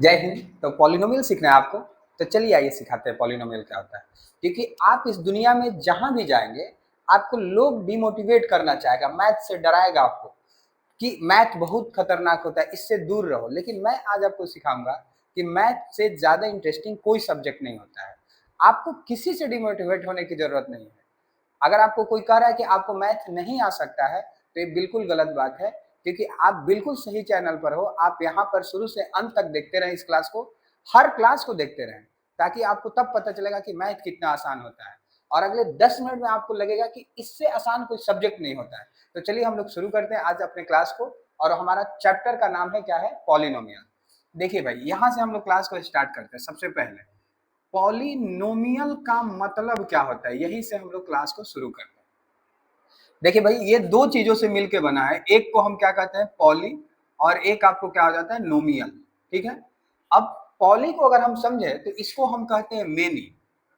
जय हिंद। तो पॉलिनोमियल सीखना है आपको, तो चलिए आइए सिखाते हैं पॉलिनोमियल क्या होता है। क्योंकि आप इस दुनिया में जहां भी जाएंगे, आपको लोग डिमोटिवेट करना चाहेगा, मैथ से डराएगा आपको कि मैथ बहुत खतरनाक होता है, इससे दूर रहो। लेकिन मैं आज आपको सिखाऊंगा कि मैथ से ज्यादा इंटरेस्टिंग कोई सब्जेक्ट नहीं होता है। आपको किसी से डिमोटिवेट होने की जरूरत नहीं है। अगर आपको कोई कह रहा है कि आपको मैथ नहीं आ सकता है, तो ये बिल्कुल गलत बात है। क्योंकि आप बिल्कुल सही चैनल पर हो। आप यहाँ पर शुरू से अंत तक देखते रहें, इस क्लास को, हर क्लास को देखते रहें, ताकि आपको तब पता चलेगा कि मैथ कितना आसान होता है। और अगले 10 मिनट में आपको लगेगा कि इससे आसान कोई सब्जेक्ट नहीं होता है। तो चलिए हम लोग शुरू करते हैं आज अपने क्लास को। और हमारा चैप्टर का नाम है क्या है? पॉलिनोमियल। देखिए भाई, यहाँ से हम लोग क्लास को स्टार्ट करते हैं। सबसे पहले पॉलिनोमियल का मतलब क्या होता है, यही से हम लोग क्लास को शुरू करते हैं। देखिए भाई, ये दो चीजों से मिलके बना है। एक को हम क्या कहते हैं? पॉली। और एक आपको क्या हो जाता है? नोमियल। ठीक है। अब पॉली को अगर हम समझे तो इसको हम कहते हैं मेनी।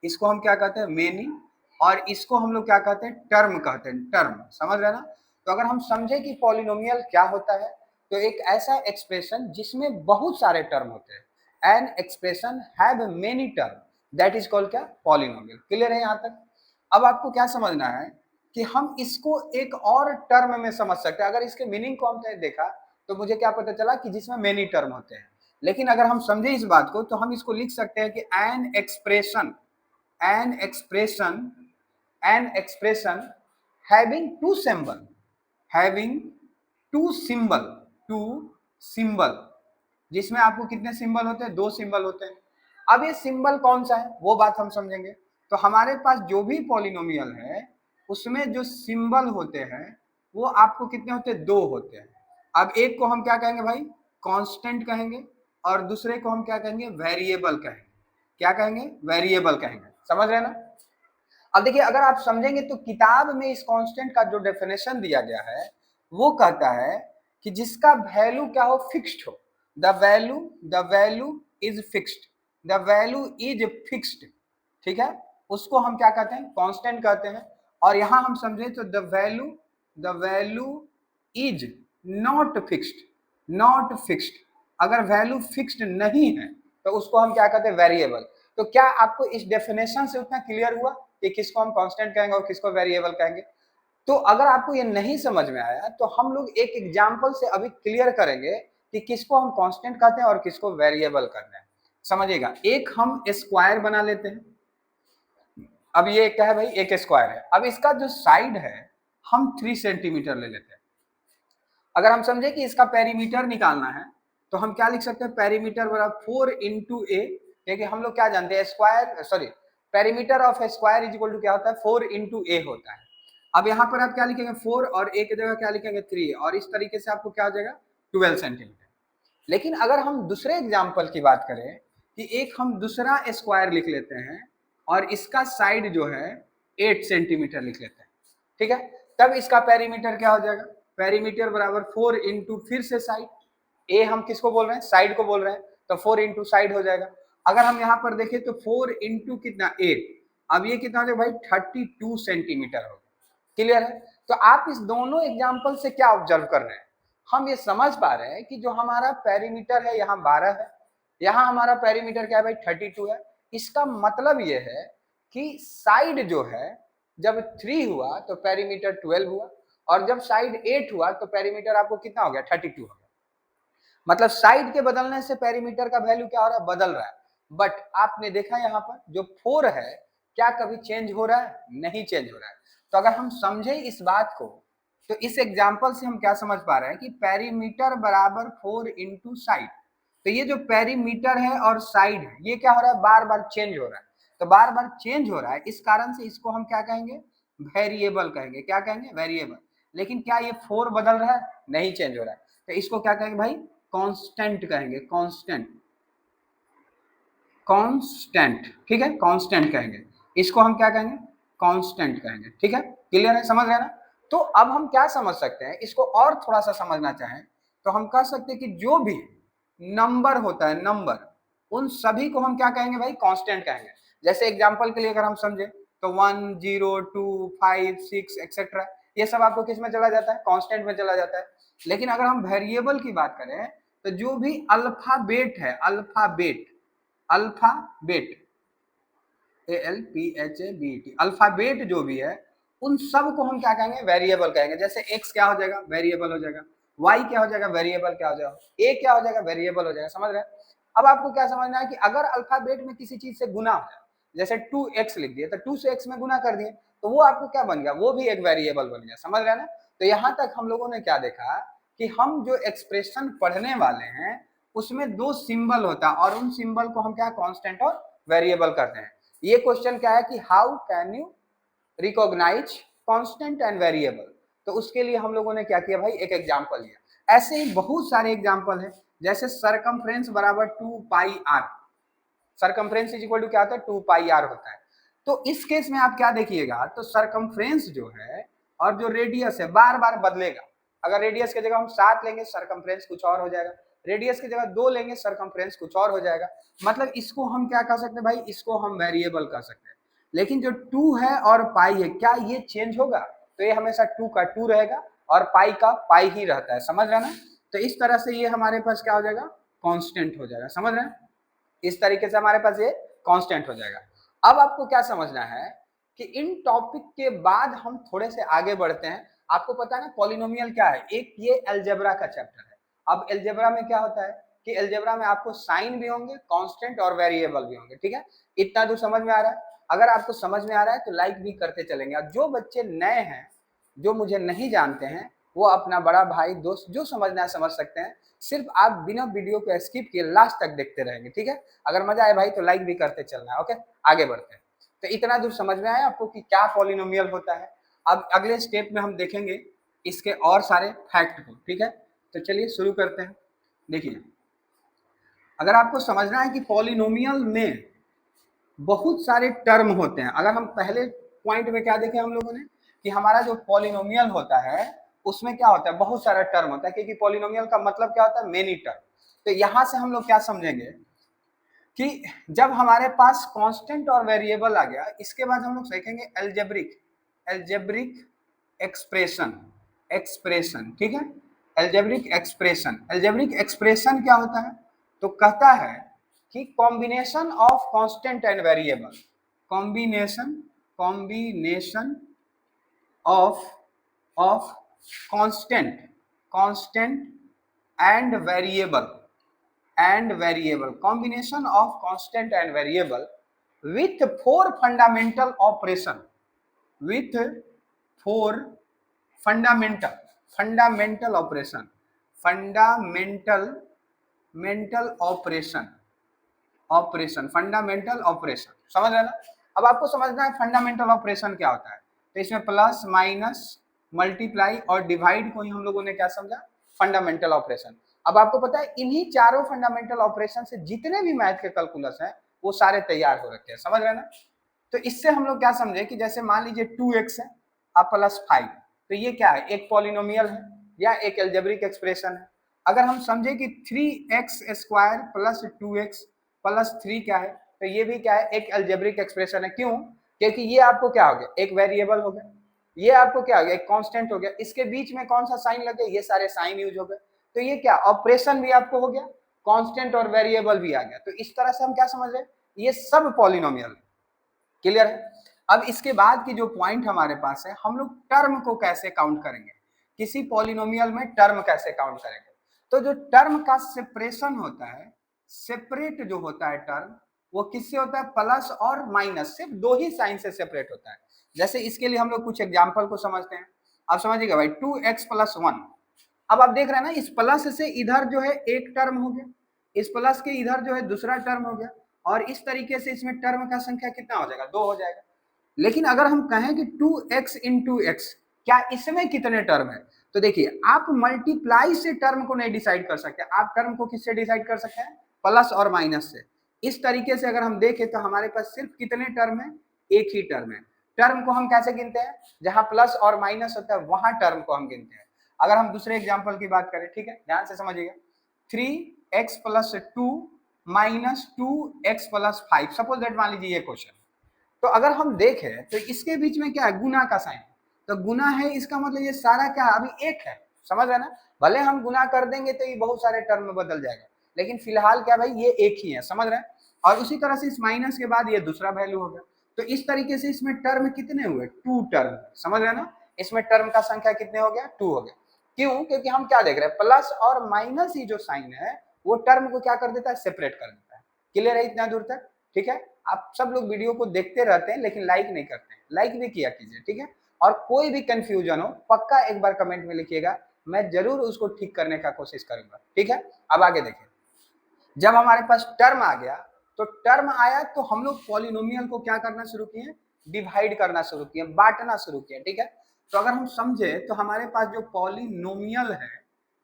इसको हम क्या कहते हैं? मेनी। और इसको हम लोग क्या कहते हैं? टर्म कहते हैं। टर्म, समझ रहे ना? तो अगर हम समझे कि पॉलिनोमियल क्या होता है, तो एक ऐसा एक्सप्रेशन जिसमें बहुत सारे टर्म होते हैं। An expression have many term, that is called क्या? पॉलिनोमियल। क्लियर है यहाँ तक? अब आपको क्या समझना है कि हम इसको एक और टर्म में समझ सकते हैं। अगर इसके मीनिंग को हमने देखा तो मुझे क्या पता चला कि जिसमें मेनी टर्म होते हैं। लेकिन अगर हम समझे इस बात को, तो हम इसको लिख सकते हैं कि an expression an expression having two symbol, having two symbol, two symbol, जिसमें आपको कितने सिंबल होते हैं? दो सिंबल होते हैं। अब ये सिंबल कौन सा है वो बात हम समझेंगे। तो हमारे पास जो भी पॉलिनोमियल है, उसमें जो सिंबल होते हैं वो आपको कितने होते हैं? दो होते हैं। अब एक को हम क्या कहेंगे भाई? कांस्टेंट कहेंगे। और दूसरे को हम क्या कहेंगे? वेरिएबल कहेंगे। क्या कहेंगे? वेरिएबल कहेंगे। समझ रहे ना? अब देखिए, अगर आप समझेंगे तो किताब में इस कांस्टेंट का जो डेफिनेशन दिया गया है, वो कहता है कि जिसका वैल्यू क्या हो? फिक्स्ड हो। The value is fixed. The value is fixed. ठीक है। उसको हम क्या कहते हैं? कांस्टेंट कहते हैं। और यहां हम समझे तो the value is not fixed. Not fixed, अगर वैल्यू फिक्स्ड नहीं है तो उसको हम क्या कहते हैं? वेरिएबल। तो क्या आपको इस डेफिनेशन से उतना क्लियर हुआ कि किसको हम कांस्टेंट कहेंगे और किसको वेरिएबल कहेंगे? तो अगर आपको ये नहीं समझ में आया तो हम लोग एक एग्जांपल से अभी क्लियर करेंगे कि किसको हम कांस्टेंट कहते हैं और किसको वेरिएबल कहते हैं। समझिएगा, एक हम स्क्वायर बना लेते हैं। अब ये क्या है भाई? एक स्क्वायर है। अब इसका जो साइड है, हम 3 सेंटीमीटर ले लेते हैं। अगर हम समझे कि इसका पेरीमीटर निकालना है, तो हम क्या लिख सकते हैं? पेरीमीटर बराबर 4 इंटू ए। क्योंकि हम लोग क्या जानते हैं? Square, sorry, perimeter of square is equal to क्या होता है? 4 इंटू ए होता है। अब यहाँ पर आप क्या लिखेंगे? 4, और ए की जगह क्या लिखेंगे? 3, और इस तरीके से आपको क्या हो जाएगा? 12 सेंटीमीटर। लेकिन अगर हम दूसरे एग्जाम्पल की बात करें कि एक हम दूसरा स्क्वायर लिख लेते हैं और इसका साइड जो है 8 सेंटीमीटर लिख लेते हैं। ठीक है। तब इसका पेरीमीटर क्या हो जाएगा? पेरीमीटर बराबर 4 इंटू फिर से साइड। ए हम किसको बोल रहे हैं? साइड को बोल रहे हैं। तो 4 इंटू साइड हो जाएगा। अगर हम यहाँ पर देखें तो 4 इंटू कितना? 8। अब ये कितना हो जाएगा भाई? 32 सेंटीमीटर होगा। क्लियर है? तो आप इस दोनों एग्जाम्पल से क्या ऑब्जर्व कर रहे हैं? हम ये समझ पा रहे हैं कि जो हमारा पेरीमीटर है यहाँ 12 है, यहाँ हमारा पेरीमीटर क्या है भाई? 32 है। इसका मतलब ये है कि साइड जो है, जब 3 हुआ तो पेरीमीटर 12 हुआ, और जब साइड 8 हुआ तो पेरीमीटर आपको कितना हो गया? 32 हो गया। मतलब साइड के बदलने से पेरीमीटर का वैल्यू क्या हो रहा है? बदल रहा है। बट आपने देखा यहाँ पर जो 4 है, क्या कभी चेंज हो रहा है? नहीं चेंज हो रहा है। तो अगर हम समझे इस बात को, तो इस एग्जाम्पल से हम क्या समझ पा रहे हैं कि पेरीमीटर बराबर 4 इंटू साइड। तो ये जो पेरीमीटर है और साइड है, ये क्या हो रहा है? बार बार चेंज हो रहा है। तो बार बार चेंज हो रहा है, इस कारण से इसको हम क्या कहेंगे? वेरिएबल कहेंगे। क्या कहेंगे? वेरिएबल। लेकिन क्या ये 4 बदल रहा है? नहीं चेंज हो रहा है। तो इसको क्या कहेंगे भाई? कांस्टेंट कहेंगे। Constant, constant. ठीक है, कांस्टेंट कहेंगे। इसको हम क्या कहेंगे? कांस्टेंट कहेंगे। ठीक है, क्लियर है? समझ रहे ना? तो अब हम क्या समझ सकते हैं, इसको और थोड़ा सा समझना चाहें तो हम कह सकते हैं कि जो भी नंबर होता है, नंबर, उन सभी को हम क्या कहेंगे भाई? कांस्टेंट कहेंगे। जैसे एग्जांपल के लिए अगर हम समझे तो 1 0 2 5 6 एक्सेट्रा, ये सब आपको किस में चला जाता है? कांस्टेंट में चला जाता है। लेकिन अगर हम वेरिएबल की बात करें तो जो भी अल्फाबेट है, अल्फाबेट, अल्फाबेट, ALPHABET, अल्फाबेट जो भी है उन सब को हम क्या कहेंगे, वेरिएबल कहेंगे। जैसे x क्या हो जाएगा, वेरिएबल हो जाएगा, y क्या हो जाएगा, वेरिएबल क्या हो जाएगा, a क्या हो जाएगा, वेरिएबल हो जाएगा। समझ रहे हैं? अब आपको क्या समझना है कि अगर अल्फाबेट में किसी चीज से गुना हो जाए, जैसे 2x लिख दिए तो 2 से x में गुना कर दिए, तो वो आपको क्या बन गया, वो भी एक वेरिएबल बन गया। समझ रहे हैं ना? तो यहाँ तक हम लोगों ने क्या देखा कि हम जो एक्सप्रेशन पढ़ने वाले हैं उसमें दो सिंबल होता है और उन सिंबल को हम क्या कांस्टेंट और वेरिएबल करते हैं। ये क्वेश्चन क्या है कि how can you recognise constant and variable, तो उसके लिए हम लोगों ने क्या किया भाई, एक एग्जांपल लिया। ऐसे ही बहुत सारे एग्जांपल हैं, जैसे सरकमफ्रेंस बराबर 2 pi r, circumference is equal to क्या होता है, 2 पाई r होता है। तो इस केस में आप क्या देखिएगा, तो सरकमफ्रेंस जो है और जो रेडियस है बार बार बदलेगा। अगर रेडियस की जगह हम 7 लेंगे सरकमफ्रेंस कुछ और हो जाएगा, रेडियस की जगह 2 लेंगे सरकमफ्रेंस कुछ और हो जाएगा। मतलब इसको हम क्या कर सकते हैं भाई, इसको हम वेरिएबल कर सकते हैं। लेकिन जो 2 है और पाई है, क्या ये चेंज होगा? तो ये हमेशा 2 का 2 रहेगा और पाई का पाई ही रहता है। समझ रहे हैं ना? तो इस तरह से ये हमारे पास क्या हो जाएगा, कांस्टेंट हो जाएगा। समझ रहे हैं? इस तरीके से हमारे पास ये कांस्टेंट हो जाएगा। अब आपको क्या समझना है कि इन टॉपिक के बाद हम थोड़े से आगे बढ़ते हैं। आपको पता है ना पॉलिनोमियल क्या है, एक ये अलजेब्रा का चैप्टर है। अब अलजेब्रा में क्या होता है कि अलजेब्रा में आपको साइन भी होंगे, कांस्टेंट और वेरिएबल भी होंगे। ठीक है, इतना तो समझ में आ रहा है। अगर आपको समझ में आ रहा है तो लाइक भी करते चलेंगे। और जो बच्चे नए हैं, जो मुझे नहीं जानते हैं, वो अपना बड़ा भाई दोस्त जो समझना है समझ सकते हैं। सिर्फ आप बिना वीडियो को स्किप किए लास्ट तक देखते रहेंगे। ठीक है, अगर मजा आए भाई तो लाइक भी करते चलना है। ओके, आगे बढ़ते हैं। तो इतना दूर समझ में आया आपको कि क्या पॉलिनोमियल होता है। अब अगले स्टेप में हम देखेंगे इसके और सारे फैक्ट को। ठीक है, तो चलिए शुरू करते हैं। देखिए, अगर आपको समझना है कि पॉलिनोमियल में बहुत सारे टर्म होते हैं। अगर हम पहले पॉइंट में क्या देखें हम लोगों ने कि हमारा जो पॉलिनोमियल होता है उसमें क्या होता है, बहुत सारा टर्म होता है। क्योंकि पॉलिनोमियल का मतलब क्या होता है, मेनी टर्म। तो यहां से हम लोग क्या समझेंगे कि जब हमारे पास कांस्टेंट और वेरिएबल आ गया, इसके बाद हम लोग सीखेंगे अलजेब्रिक, अलजेब्रिक एक्सप्रेशन, एक्सप्रेशन। ठीक है, अलजेब्रिक एक्सप्रेशन। अलजेब्रिक एक्सप्रेशन क्या होता है, तो कहता है कि combination of constant and variable, combination, combination of constant, constant and variable, and variable, combination of constant and variable with 4 fundamental operation, with 4 fundamental, fundamental operation, fundamental, mental operation, operation, fundamental operation. समझ रहे ना? अब आपको समझना है fundamental operation क्या होता है। तो इसमें प्लस, माइनस, मल्टीप्लाई और डिवाइड को ही हम लोगों ने क्या समझा, फंडामेंटल ऑपरेशन। अब आपको पता है इन्हीं चारों फंडामेंटल ऑपरेशन से जितने भी मैथ के कैलकुलस हैं वो सारे तैयार हो रखे हैं। समझ रहे हैं ना? तो इससे हम लोग क्या समझे कि जैसे मान लीजिए 2x है अब प्लस 5, तो ये क्या है, एक पॉलिनोमियल है या एक अलजेब्रिक एक्सप्रेशन है। अगर हम समझे कि 3x square plus 2x plus 3 क्या है, तो ये भी क्या है, एक अलजेब्रिक एक्सप्रेशन है। क्यों? क्योंकि ये आपको क्या हो गया, एक वेरिएबल हो गया, ये आपको क्या हो गया, एक कांस्टेंट हो गया। इसके बीच में कौन सा साइन लगे, ये सारे साइन यूज हो गए। तो ये क्या ऑपरेशन भी आपको हो गया, कांस्टेंट और वेरिएबल भी आ गया। तो इस तरह से हम क्या समझ रहे हैं, ये सब पॉलिनोमियल। क्लियर है? अब इसके बाद की जो पॉइंट हमारे पास है, हम लोग टर्म को कैसे काउंट करेंगे, किसी पॉलिनोमियल में टर्म कैसे काउंट करेंगे। तो जो टर्म का सेपरेशन होता है, सेपरेट जो होता है टर्म, वो किससे होता है, प्लस और माइनस, सिर्फ दो ही साइन से सेपरेट होता है। जैसे इसके लिए हम लोग कुछ एग्जांपल को समझते हैं। आप समझिएगा भाई, 2x प्लस 1। अब आप देख रहे हैं ना, इस प्लस से इधर जो है एक टर्म हो गया, इस प्लस के इधर जो है दूसरा टर्म हो गया, और इस तरीके से इसमें टर्म का संख्या कितना हो जाएगा, 2 हो जाएगा। लेकिन अगर हम कहें कि 2x इंटू एक्स, क्या इसमें कितने टर्म है, तो देखिए आप मल्टीप्लाई से टर्म को नहीं डिसाइड कर सकते, आप टर्म को किससे डिसाइड कर सकते हैं, प्लस और माइनस से। इस तरीके से अगर हम देखें तो हमारे पास सिर्फ कितने टर्म है, एक ही टर्म है। टर्म को हम कैसे गिनते हैं, जहां प्लस और माइनस होता है वहां टर्म को हम गिनते हैं। अगर हम दूसरे एग्जाम्पल की बात करें, ठीक है, ध्यान से समझिएगा, 3x plus 2 minus 2x plus 5, suppose that मान लीजिए ये क्वेश्चन। तो अगर हम देखें तो इसके बीच में क्या है, गुना का साइन, तो गुना है, इसका मतलब ये सारा क्या अभी एक है, समझ रहे ना। भले हम गुना कर देंगे तो ये बहुत सारे टर्म में बदल जाएगा, लेकिन फिलहाल क्या भाई ये एक ही है, समझ रहे हैं। और उसी तरह से इस माइनस के बाद ये दूसरा वैल्यू हो गया। तो इस तरीके से इसमें टर्म कितने हुए, 2 टर्म, समझ रहे हैं ना। इसमें टर्म का संख्या कितने हो गया, 2 हो गया। क्यों, क्योंकि हम क्या देख रहे हैं, प्लस और माइनस ही जो साइन है वो टर्म को क्या कर देता है, सेपरेट कर देता है। क्लियर है इतना दूर तक, ठीक है। आप सब लोग वीडियो को देखते रहते हैं लेकिन लाइक नहीं करते हैं, लाइक भी किया कीजिए, ठीक है। और कोई भी कंफ्यूजन हो पक्का एक बार कमेंट में लिखिएगा, मैं जरूर उसको ठीक करने का कोशिश करूंगा, ठीक है। अब आगे देखिए, जब हमारे पास टर्म आ गया, तो टर्म आया तो हम लोग पॉलिनोमियल को क्या करना शुरू किए, डिवाइड करना शुरू किए, बांटना शुरू किए, ठीक है। तो अगर हम समझे तो हमारे पास जो पॉलिनोमियल है,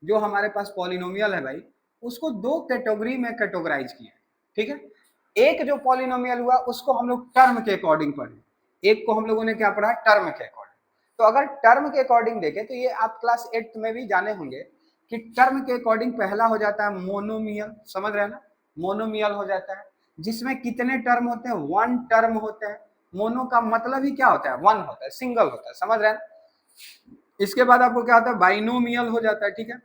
जो हमारे पास पॉलिनोमियल है भाई, उसको 2 कैटेगरी में कैटेगराइज किए, ठीक है। एक जो पॉलिनोमियल हुआ उसको हम लोग टर्म के अकॉर्डिंग पढ़े, एक को हम लोगों ने क्या पढ़ा, टर्म के अकॉर्डिंग। तो अगर टर्म के अकॉर्डिंग देखें तो ये आप क्लास 8 में भी जाने होंगे कि टर्म के अकॉर्डिंग पहला हो जाता है मोनोमियल, समझ रहे हैं ना, मोनोमियल हो जाता है, जिसमें कितने टर्म होते हैं, 1 टर्म होते हैं। मोनो का मतलब ही क्या होता है, 1 होता है, सिंगल होता है, समझ रहे हैं। इसके बाद आपको क्या होता है, बाइनोमियल हो जाता है, ठीक है,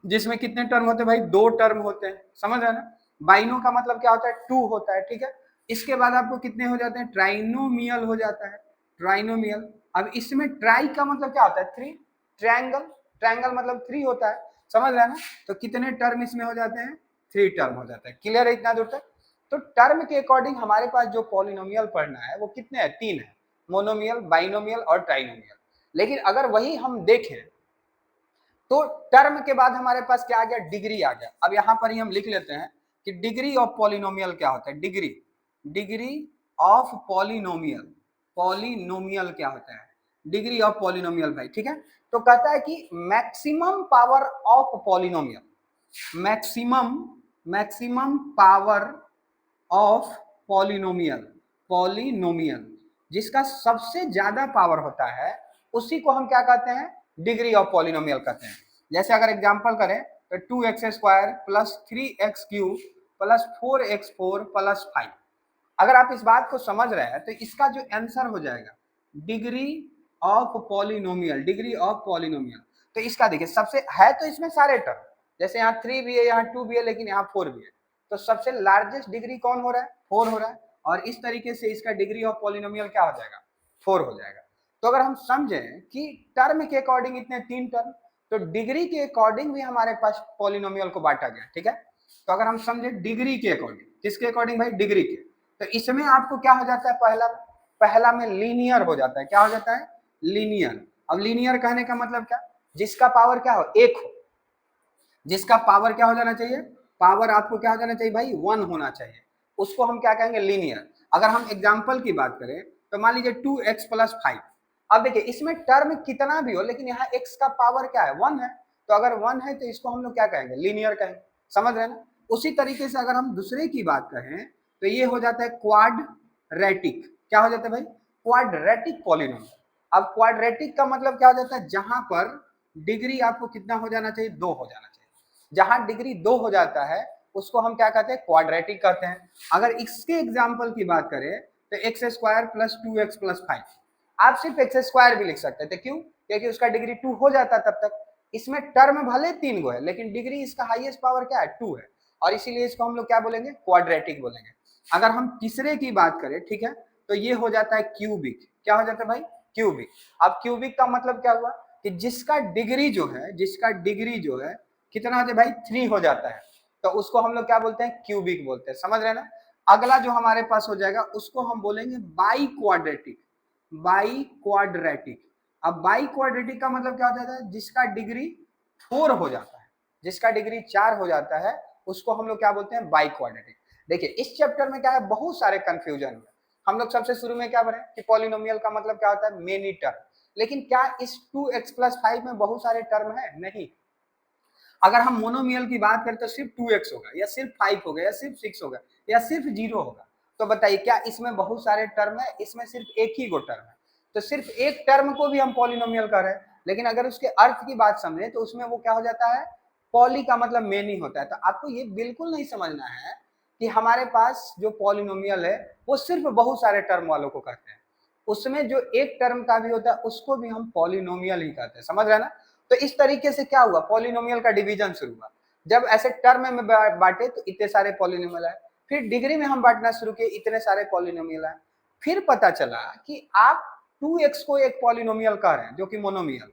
जिसमें कितने टर्म होते हैं भाई, 2 टर्म होते हैं, समझ रहे हैं ना। बाइनो का मतलब क्या होता है, 2 होता है, ठीक है। इसके बाद आपको कितने हो जाते हैं, ट्राइनोमियल हो जाता है, ट्राइनोमियल। अब इसमें ट्राई का मतलब क्या होता है, 3, ट्रायंगल, ट्रायंगल मतलब 3 होता है, समझ रहे हैं ना। तो कितने टर्म इसमें हो जाते हैं, 3 टर्म हो जाता है। क्लियर है इतना दूर तक। तो टर्म के अकॉर्डिंग हमारे पास जो पॉलिनोमियल पढ़ना है वो कितने हैं, 3 है, मोनोमियल, बाइनोमियल और ट्राइनोमियल। लेकिन अगर वही हम देखें तो टर्म के बाद हमारे पास क्या आ गया, डिग्री आ गया। अब यहां पर ही हम लिख लेते हैं कि डिग्री ऑफ पॉलिनोमियल क्या होता है, degree, degree of polynomial, polynomial क्या होता है, डिग्री ऑफ पॉलिनोमियल भाई, ठीक है। तो कहता है कि maximum power of polynomial, maximum, maximum power of polynomial, polynomial जिसका सबसे ज्यादा पावर होता है उसी को हम क्या कहते हैं, डिग्री ऑफ पॉलिनोमियल कहते हैं। जैसे अगर एग्जांपल करें तो 2x² plus 3x³ plus 4x4 plus 5। अगर आप इस बात को समझ रहे हैं तो इसका जो आंसर हो जाएगा degree of polynomial, degree of polynomial. तो इसका देखिए सबसे है तो इसमें सारे टर्म, जैसे यहाँ 3 भी है, यहाँ 2 भी है, लेकिन यहाँ 4 भी है। तो सबसे लार्जेस्ट डिग्री कौन हो रहा है, 4 हो रहा है। और इस तरीके से इसका डिग्री ऑफ पॉलिनोमियल क्या हो जाएगा, 4 हो जाएगा। तो अगर हम समझें कि टर्म के अकॉर्डिंग इतने 3 टर्म, तो डिग्री के अकॉर्डिंग भी हमारे पास पॉलिनोमियल को बांटा गया, ठीक है। तो अगर हम समझे डिग्री के अकॉर्डिंग, किसके अकॉर्डिंग भाई, डिग्री के, तो इसमें आपको क्या हो जाता है, पहला, पहला में लीनियर हो जाता है, क्या हो जाता है, लीनियर। अब लीनियर कहने का मतलब क्या, जिसका पावर क्या हो, 1 हो, जिसका पावर क्या हो जाना चाहिए, पावर आपको क्या हो जाना चाहिए भाई, 1 होना चाहिए, उसको हम क्या कहेंगे, लीनियर। अगर हम एग्जाम्पल की बात करें तो मान लीजिए 2x प्लस 5। अब देखिए इसमें टर्म कितना भी हो लेकिन यहाँ x का पावर क्या है, 1 है। तो अगर 1 है तो इसको हम लोग क्या कहेंगे, लीनियर कहेंगे, समझ रहे हैं ना। उसी तरीके से अगर हम दूसरे की बात करें तो ये हो जाता है क्वाड्रेटिक, क्या हो जाता है भाई, क्वाड्रेटिक पॉलिनोमियल। अब क्वाड्रेटिक का मतलब क्या हो जाता है, जहां पर डिग्री आपको कितना हो जाना चाहिए, 2 हो जाना चाहिए। जहां डिग्री 2 हो जाता है उसको हम क्या कहते हैं, क्वाड्रेटिक कहते हैं। अगर इसके एग्जाम्पल की बात करें तो x² प्लस 2x प्लस 5, आप सिर्फ x² भी लिख सकते थे, क्यों, क्योंकि उसका डिग्री 2 हो जाता तब तक। इसमें टर्म भले 3 गो है लेकिन डिग्री इसका हाईएस्ट पावर क्या है, 2 है, और इसीलिए इसको हम लोग क्या बोलेंगे, क्वाड्रेटिक बोलेंगे। अगर हम तीसरे की बात करें, ठीक है, तो ये हो जाता है क्यूबिक, क्या हो जाता है भाई, क्यूबिक। अब क्यूबिक का मतलब क्या हुआ कि जिसका डिग्री जो है, जिसका डिग्री जो है कितना होता है भाई, 3 हो जाता है, तो उसको हम लोग क्या बोलते हैं, क्यूबिक बोलते हैं, समझ रहे हैं ना। अगला जो हमारे पास हो जाएगा उसको हम बोलेंगे बाई क्वाड्रेटिक, बाई क्वाड्रेटिक। अब बाई क्वाड्रेटिक का मतलब क्या हो जाता है, जिसका डिग्री 4 हो जाता है, जिसका डिग्री 4 हो जाता है उसको हम लोग क्या बोलते हैं, बाई क्वाड्रेटिक। देखिए इस चैप्टर में क्या है, बहुत सारे कंफ्यूजन है। हम लोग सबसे शुरू में क्या पढ़े कि पॉलिनोमियल का मतलब क्या होता है, मेनी टर्म। लेकिन क्या इस 2x प्लस 5 में बहुत सारे टर्म है, नहीं। अगर हम मोनोमियल की बात करें तो सिर्फ 2x होगा, या सिर्फ 5 होगा, या सिर्फ 6 होगा, या सिर्फ 0 होगा। तो बताइए क्या इसमें बहुत सारे टर्म है, इसमें सिर्फ एक ही गो टर्म है। तो सिर्फ एक टर्म को भी हम पॉलिनोमियल कर रहे हैं, लेकिन अगर उसके अर्थ की बात समझे तो उसमें वो क्या हो जाता है, पॉली का मतलब मेनी होता है। तो आपको ये बिल्कुल नहीं समझना है कि हमारे पास जो पॉलिनोमियल है वो सिर्फ बहुत सारे टर्म वालों को कहते हैं, उसमें जो एक टर्म का भी होता है उसको भी हम पॉलिनोमियल ही कहते हैं, समझ रहे हैं ना। तो इस तरीके से क्या हुआ, पॉलिनोमियल का डिवीजन शुरू हुआ। जब ऐसे टर्म में बांटे तो इतने सारे पॉलिनोमियल आए, फिर डिग्री में हम बांटना शुरू किए, इतने सारे पॉलिनोमियल आए। फिर पता चला कि आप 2x को एक पॉलिनोमियल कह रहे हैं जो कि मोनोमियल,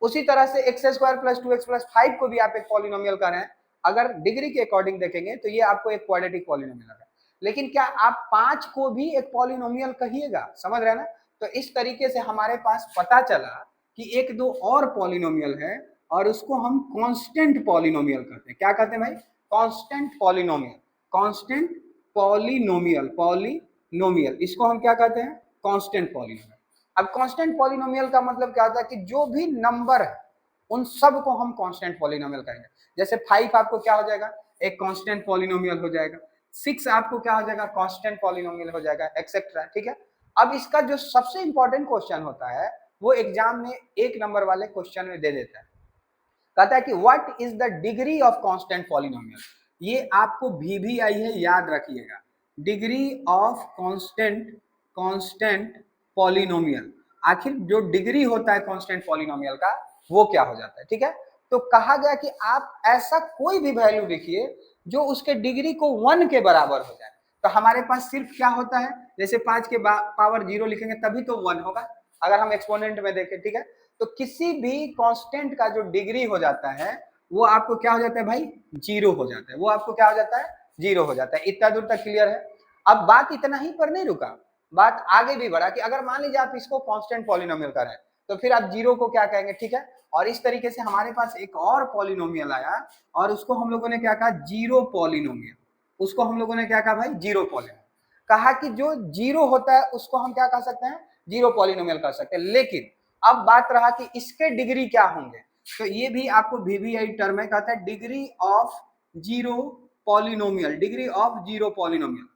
उसी तरह से x square plus 2x plus 5 को भी आप एक पॉलिनोमियल कह रहे हैं। अगर डिग्री के अकॉर्डिंग देखेंगे तो ये आपको एक क्वाड्रेटिक पॉलिनोमियल है। लेकिन क्या आप 5 को भी एक पॉलिनोमियल कहिएगा, समझ रहे हैं ना। तो इस तरीके से हमारे पास पता चला कि एक दो और पॉलिनोमियल है और उसको हम कांस्टेंट पॉलिनोमियल कहते हैं। क्या कहते हैं भाई, constant polynomial, constant polynomial, polynomial इसको हम क्या कहते हैं, कांस्टेंट पॉलिनोमियल। अब कांस्टेंट पॉलिनोमियल का मतलब क्या होता है कि जो भी नंबर है उन सब को हम कांस्टेंट पॉलिनोमियल कहेंगे। जैसे 5 आपको क्या हो जाएगा, एक कांस्टेंट पॉलिनोमियल हो जाएगा, 6 आपको क्या हो जाएगा, कांस्टेंट पॉलिनोमियल हो जाएगा, एक्सेट्रा। ठीक है। अब इसका जो सबसे इंपॉर्टेंट क्वेश्चन होता है वो एग्जाम में 1 नंबर वाले क्वेश्चन में दे देता है, कहता है कि what is the degree of constant polynomial. ये आपको VBI है, याद रखिएगा, डिग्री ऑफ कांस्टेंट पॉलिनोमियल। आखिर जो डिग्री होता है कांस्टेंट पॉलिनोमियल का वो क्या हो जाता है। ठीक है। तो कहा गया कि आप ऐसा कोई भी वैल्यू लिखिए जो उसके डिग्री को 1 के बराबर हो जाए। तो हमारे पास सिर्फ क्या होता है, जैसे 5 के पावर 0 लिखेंगे तभी तो 1 होगा, अगर हम एक्सपोनेंट में देखें। ठीक है। तो किसी भी कांस्टेंट का जो डिग्री हो जाता है वो आपको क्या हो जाता है भाई, 0 हो जाता है। वो आपको क्या हो जाता है, 0 हो जाता है। इतना दूर तक क्लियर है। अब बात इतना ही पर नहीं रुका, बात आगे भी बढ़ा कि अगर मान लीजिए आप इसको कांस्टेंट पॉलिनोमियल कर रहे हैं तो फिर आप 0 को क्या कहेंगे। ठीक है। और इस तरीके से हमारे पास एक और पॉलिनोमियल आया और उसको हम लोगों ने क्या कहा, जीरो पॉलिनोमियल। उसको हम लोगों ने क्या कहा भाई, जीरो पॉलिनोमियल। कहा कि जो 0 होता है उसको हम क्या कह सकते हैं, जीरो पॉलिनोमियल कह सकते हैं। लेकिन अब बात रहा कि इसके डिग्री क्या होंगे, तो ये भी आपको VBI टर्म है, कहता है degree of zero polynomial, degree of zero polynomial.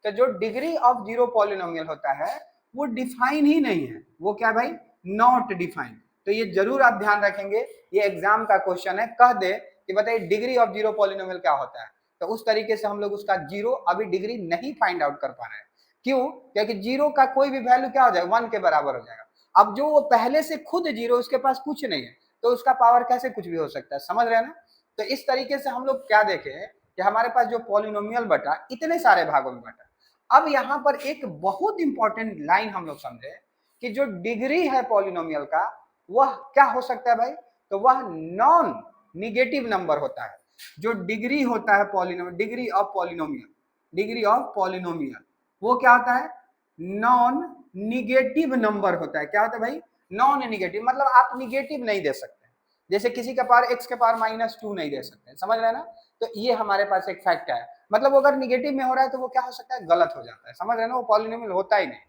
तो जो डिग्री ऑफ जीरो पॉलिनोमियल होता है वो डिफाइन ही नहीं है, वो क्या भाई, नॉट डिफाइन। तो ये जरूर आप ध्यान रखेंगे, ये एग्जाम का क्वेश्चन है, कह दे कि बताइए डिग्री ऑफ जीरो पॉलिनोमियल क्या होता है। तो उस तरीके से हम लोग उसका जीरो अभी डिग्री नहीं फाइंड आउट कर पा रहे हैं। क्यों, क्योंकि जीरो का कोई भी वैल्यू क्या हो जाएगा, 1 के बराबर हो जाएगा। अब जो वो पहले से खुद जीरो, उसके पास कुछ नहीं है, तो उसका पावर कैसे कुछ भी हो सकता है, समझ रहे हैं ना। तो इस तरीके से हम लोग क्या देखें कि हमारे पास जो पॉलिनोमियल बटा इतने सारे भागों में बटा। अब यहाँ पर एक बहुत इंपॉर्टेंट लाइन हम लोग समझे कि जो डिग्री है पॉलिनोमियल का वह क्या हो सकता है भाई, तो वह नॉन निगेटिव नंबर होता है। जो डिग्री होता है polynomial, degree of polynomial, degree of polynomial वो क्या होता है, नॉन निगेटिव नंबर होता है। क्या होता है भाई, नॉन निगेटिव, मतलब आप निगेटिव नहीं दे सकते। जैसे किसी का पावर x के पावर -2 नहीं दे सकते, समझ रहे हैं ना। तो ये हमारे पास एक फैक्ट है, मतलब वो अगर निगेटिव में हो रहा है तो वो क्या हो सकता है, गलत हो जाता है, समझ रहे हैं ना, वो पॉलिनोमियल होता ही नहीं।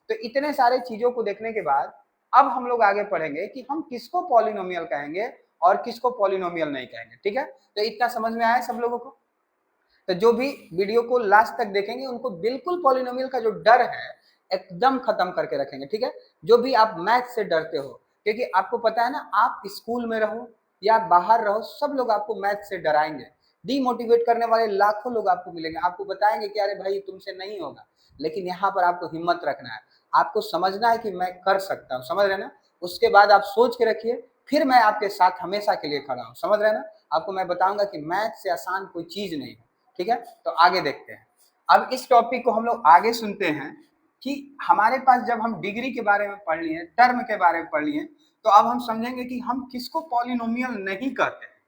तो इतने सारे चीजों को देखने के बाद अब हम लोग आगे पढ़ेंगे कि हम किसको पॉलिनोमियल कहेंगे और किसको पॉलिनोमियल नहीं कहेंगे। ठीक है। तो इतना समझ में आया सब लोगों को। तो जो भी वीडियो को लास्ट तक देखेंगे उनको बिल्कुल पॉलिनोमियल का जो डर है एकदम खत्म करके रखेंगे। ठीक है। जो भी आप मैथ से डरते हो, क्योंकि आपको पता है ना, आप स्कूल में रहो या बाहर रहो, सब लोग आपको मैथ से डराएंगे। डीमोटिवेट करने वाले लाखों लोग आपको मिलेंगे, आपको बताएंगे कि अरे भाई तुमसे नहीं होगा। लेकिन यहाँ पर आपको हिम्मत रखना है, आपको समझना है कि मैं कर सकता हूँ, समझ रहे ना। उसके बाद आप सोच के रखिए, फिर मैं आपके साथ हमेशा के लिए खड़ा हूँ, समझ रहे ना। आपको मैं बताऊंगा कि मैथ से आसान कोई चीज नहीं है। ठीक है। तो आगे देखते हैं। अब इस टॉपिक को हम लोग आगे सुनते हैं कि हमारे पास जब हम डिग्री के बारे में पढ़ लिए, टर्म के बारे में पढ़ लिए, तो अब हम समझेंगे कि हम किसको पॉलिनोमियल नहीं कहते हैं,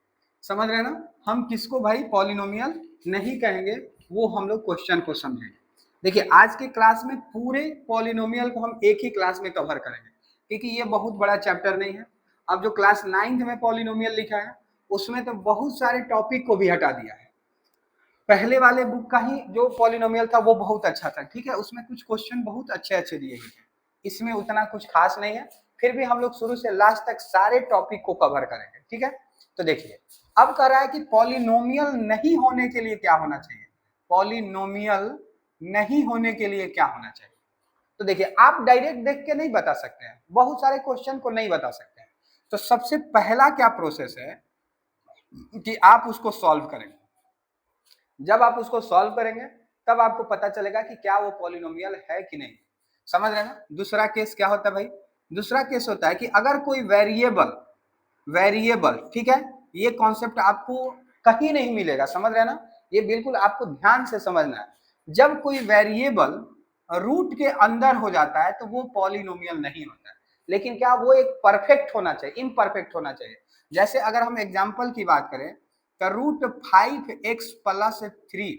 समझ रहे हैं ना। हम किसको भाई पॉलिनोमियल नहीं कहेंगे, वो हम लोग क्वेश्चन को समझेंगे। देखिए आज के क्लास में पूरे पॉलिनोमियल को हम एक ही क्लास में कवर करेंगे, क्योंकि ये बहुत बड़ा चैप्टर नहीं है। अब जो क्लास 9th में पॉलिनोमियल लिखा है उसमें तो बहुत सारे टॉपिक को भी हटा दिया है। पहले वाले बुक का ही जो पॉलिनोमियल था वो बहुत अच्छा था। ठीक है। उसमें कुछ क्वेश्चन बहुत अच्छे अच्छे दिए गए थे, इसमें उतना कुछ खास नहीं है। फिर भी हम लोग शुरू से लास्ट तक सारे टॉपिक को कवर करेंगे। ठीक है। तो देखिए अब कह रहा है कि पॉलिनोमियल नहीं होने के लिए क्या होना चाहिए, पॉलिनोमियल नहीं होने के लिए क्या होना चाहिए। तो देखिए आप डायरेक्ट देख के नहीं बता सकते हैं, बहुत सारे क्वेश्चन को नहीं बता सकते हैं। तो सबसे पहला क्या प्रोसेस है कि आप उसको सॉल्व करेंगे। जब आप उसको सॉल्व करेंगे तब आपको पता चलेगा कि क्या वो पॉलिनोमियल है कि नहीं, समझ रहे हैं ना। दूसरा केस क्या होता है भाई, दूसरा केस होता है कि अगर कोई वेरिएबल वेरिएबल, ठीक है, ये कॉन्सेप्ट आपको कहीं नहीं मिलेगा, समझ रहे हैं ना, ये बिल्कुल आपको ध्यान से समझना है। जब कोई वेरिएबल रूट के अंदर हो जाता है तो वो पॉलिनोमियल नहीं होता है, लेकिन क्या वो एक परफेक्ट होना चाहिए, इम्परफेक्ट होना चाहिए। जैसे अगर हम एग्जाम्पल की बात करें तो रूट 5x प्लस 3,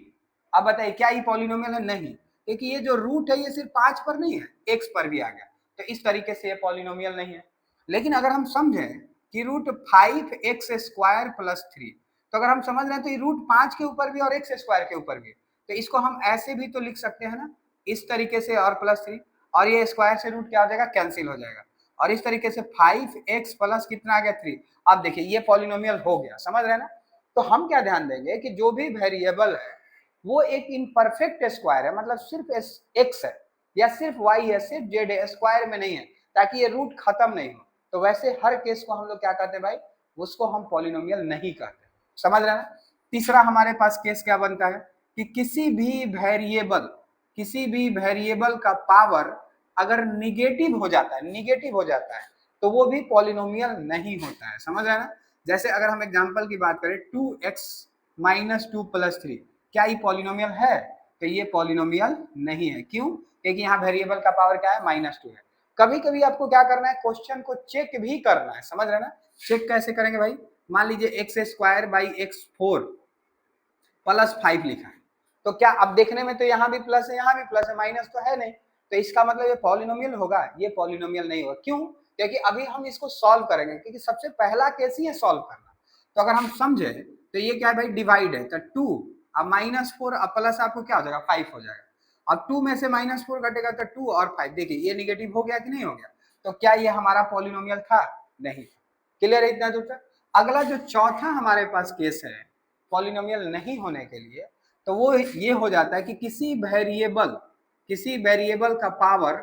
अब बताइए क्या ये पॉलिनोमियल है? नहीं, क्योंकि ये जो रूट है ये सिर्फ 5 पर नहीं है, x पर भी आ गया, तो इस तरीके से ये पॉलिनोमियल नहीं है। लेकिन अगर हम समझें कि रूट 5x स्क्वायर प्लस 3, तो अगर हम समझ रहे हैं तो ये रूट 5 के ऊपर भी और एक्स स्क्वायर के ऊपर भी, तो इसको हम ऐसे भी तो लिख सकते हैं ना, इस तरीके से और प्लस 3, और ये स्क्वायर से रूट क्या हो जाएगा, कैंसिल हो जाएगा, और इस तरीके से 5x प्लस कितना आ गया 3। अब देखिए ये पॉलिनोमियल हो गया, समझ रहे हैं ना। तो हम क्या ध्यान देंगे कि जो भी वेरिएबल है वो एक इम्परफेक्ट स्क्वायर है, मतलब सिर्फ एक्स है या सिर्फ वाई है, सिर्फ जेड है, स्क्वायर में नहीं है, ताकि ये रूट खत्म नहीं हो। तो वैसे हर केस को हम लोग क्या कहते हैं भाई, उसको हम पॉलिनोमियल नहीं कहते, समझ रहे हैं ना। तीसरा हमारे पास केस क्या बनता है कि किसी भी वेरिएबल का पावर अगर निगेटिव हो जाता है, तो वो भी पॉलिनोमियल नहीं होता है, समझ रहे हैं ना। जैसे अगर हम एग्जांपल की बात करें 2x माइनस 2 प्लस 3, क्या ये पॉलिनोमियल है? तो ये पॉलिनोमियल नहीं है, क्यों? क्योंकि यहाँ वेरिएबल का पावर क्या है, -2 है। कभी कभी आपको क्या करना है, क्वेश्चन को चेक भी करना है, समझ रहे ना। चेक कैसे करेंगे भाई, मान लीजिए x square by x4 plus 5 लिखा है, तो क्या अब देखने में तो यहाँ भी प्लस है, यहाँ भी प्लस है, माइनस तो है नहीं, तो इसका मतलब ये पॉलिनोमियल होगा? ये पॉलिनोमियल नहीं होगा, क्यों? क्योंकि अभी हम इसको सॉल्व करेंगे, क्योंकि सबसे पहला केस ही है सॉल्व करना। तो अगर हम समझे तो ये क्या है भाई, डिवाइड है, तो 2 अब -4 अब प्लस आपको क्या हो जाएगा, 5 हो जाएगा। अब 2 में से -4 घटेगा तो 2 और 5, देखिए ये निगेटिव हो गया कि नहीं हो गया। तो क्या ये हमारा पॉलिनोमियल था? नहीं। क्लियर है इतना दूर तक। अगला जो चौथा हमारे पास केस है पॉलिनोमियल नहीं होने के लिए, तो वो ये हो जाता है कि किसी वेरिएबल का पावर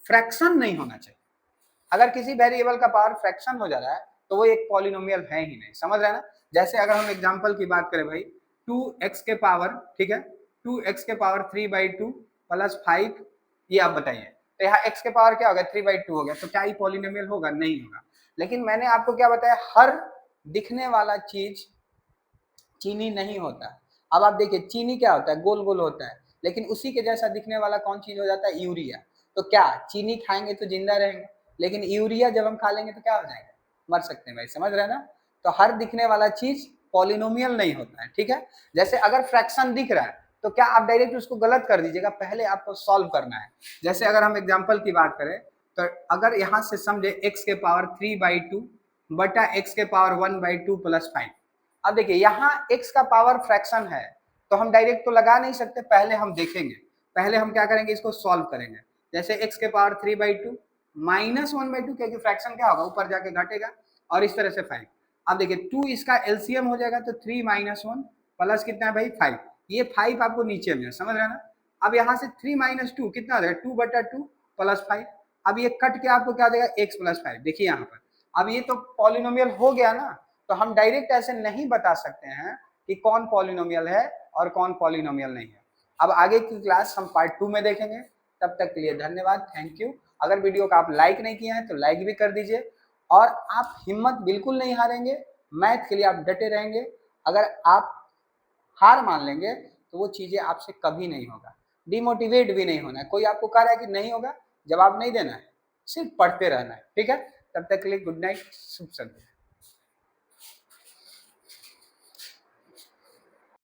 फ्रैक्शन नहीं होना चाहिए। अगर किसी वेरिएबल का पावर फ्रैक्शन हो जा रहा है तो वो एक पॉलिनोमियल है ही नहीं, समझ रहे हैं ना। जैसे अगर हम एग्जांपल की बात करें भाई 2x के पावर, ठीक है, 2x के पावर 3/2 प्लस 5, ये आप बताइए, तो यहाँ x के पावर क्या होगा, 3/2 हो गया, तो क्या ये पॉलिनोमियल होगा? नहीं होगा। लेकिन मैंने आपको क्या बताया, हर दिखने वाला चीज चीनी नहीं होता। अब आप देखिए चीनी क्या होता है, गोल गोल होता है, लेकिन उसी के जैसा दिखने वाला कौन चीज हो जाता है, यूरिया। तो क्या चीनी खाएंगे तो जिंदा रहेंगे, लेकिन यूरिया जब हम खा लेंगे तो क्या हो जाएगा, मर सकते हैं भाई, समझ रहे हैं ना। तो हर दिखने वाला चीज पॉलिनोमियल नहीं होता है, ठीक है। जैसे अगर फ्रैक्शन दिख रहा है तो क्या आप डायरेक्ट उसको गलत कर दीजिएगा, पहले आपको सॉल्व करना है। जैसे अगर हम एग्जाम्पल की बात करें तो अगर यहाँ से समझे x के पावर 3/2 बटा x के पावर 1/2 प्लस 5। अब देखिए यहाँ x का पावर फ्रैक्शन है, तो हम डायरेक्ट तो लगा नहीं सकते, पहले हम देखेंगे, पहले हम क्या करेंगे, इसको सॉल्व करेंगे। जैसे x के पावर 3/2 माइनस 1/2, क्योंकि फ्रैक्शन क्या होगा, ऊपर जाके घटेगा, और इस तरह से 5। अब देखिए 2 इसका एलसीएम हो जाएगा, तो 3 - 1 प्लस कितना है भाई, 5। ये 5 आपको नीचे में है, समझ रहे हैं ना। अब यहाँ से 3 - 2 कितना हो जाएगा, 2/2 प्लस 5। अब ये कट के आपको क्या देगा, x प्लस 5, देखिए यहाँ पर। अब ये तो पॉलिनोमियल हो गया ना, तो हम डायरेक्ट ऐसे नहीं बता सकते हैं कि कौन पॉलिनोमियल है और कौन पॉलिनोमियल नहीं है। अब आगे की क्लास हम पार्ट 2 में देखेंगे। तब तक के लिए धन्यवाद, थैंक यू। अगर वीडियो को आप लाइक नहीं किए हैं तो लाइक भी कर दीजिए, और आप हिम्मत बिल्कुल नहीं हारेंगे, मैथ के लिए आप डटे रहेंगे। अगर आप हार मान लेंगे तो वो चीज़ें आपसे कभी नहीं होगा। डिमोटिवेट भी नहीं होना है, कोई आपको कह रहा है कि नहीं होगा, जवाब नहीं देना है, सिर्फ पढ़ते रहना है, ठीक है। तब तक के लिए गुड नाइट, शुभ संध्या।